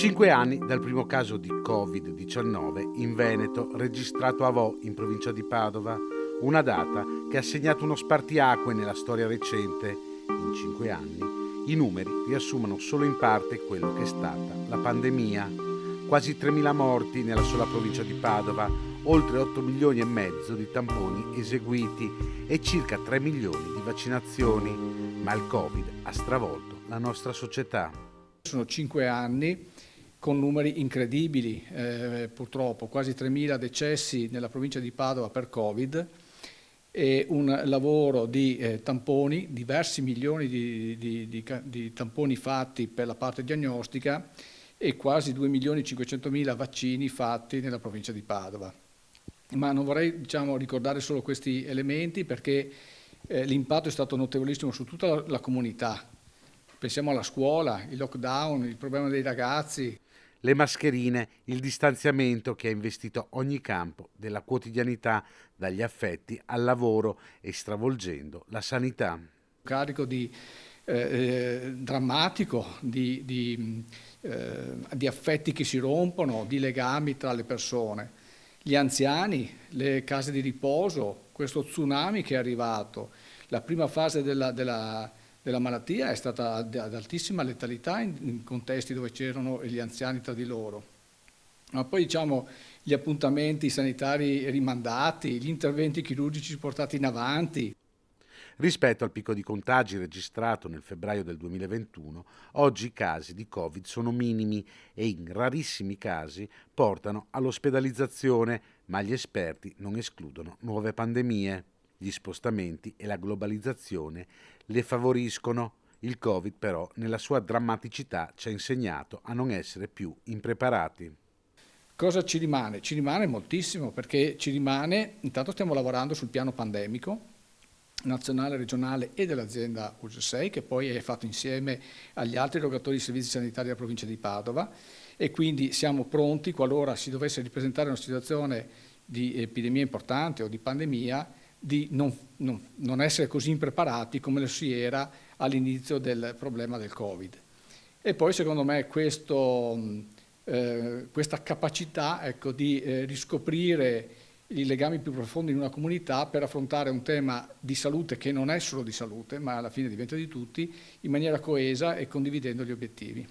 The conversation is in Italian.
5 anni dal primo caso di Covid-19 in Veneto, registrato a Vo, in provincia di Padova, una data che ha segnato uno spartiacque nella storia recente. In 5 anni i numeri riassumono solo in parte quello che è stata la pandemia. Quasi 3.000 morti nella sola provincia di Padova, oltre 8 milioni e mezzo di tamponi eseguiti e circa 3 milioni di vaccinazioni. Ma il Covid ha stravolto la nostra società. Sono 5 anni con numeri incredibili, purtroppo quasi 3.000 decessi nella provincia di Padova per Covid e un lavoro di tamponi, diversi milioni di tamponi fatti per la parte diagnostica e quasi 2.500.000 vaccini fatti nella provincia di Padova. Ma non vorrei ricordare solo questi elementi perché l'impatto è stato notevolissimo su tutta la comunità. Pensiamo alla scuola, il lockdown, il problema dei ragazzi. Le mascherine, il distanziamento che ha investito ogni campo della quotidianità, dagli affetti al lavoro e stravolgendo la sanità. Carico drammatico di affetti che si rompono, di legami tra le persone. Gli anziani, le case di riposo, questo tsunami che è arrivato, la prima fase della malattia è stata ad altissima letalità in contesti dove c'erano gli anziani tra di loro. Ma poi gli appuntamenti sanitari rimandati, gli interventi chirurgici portati in avanti. Rispetto al picco di contagi registrato nel febbraio del 2021, oggi i casi di Covid sono minimi e in rarissimi casi portano all'ospedalizzazione, ma gli esperti non escludono nuove pandemie. Gli spostamenti e la globalizzazione le favoriscono. Il Covid però nella sua drammaticità ci ha insegnato a non essere più impreparati. Cosa ci rimane? Ci rimane moltissimo perché intanto stiamo lavorando sul piano pandemico nazionale, regionale e dell'azienda ULSS6 che poi è fatto insieme agli altri erogatori di servizi sanitari della provincia di Padova e quindi siamo pronti qualora si dovesse ripresentare una situazione di epidemia importante o di pandemia di non essere così impreparati come lo si era all'inizio del problema del Covid. E poi secondo me questa capacità di riscoprire i legami più profondi in una comunità per affrontare un tema di salute che non è solo di salute, ma alla fine diventa di tutti, in maniera coesa e condividendo gli obiettivi.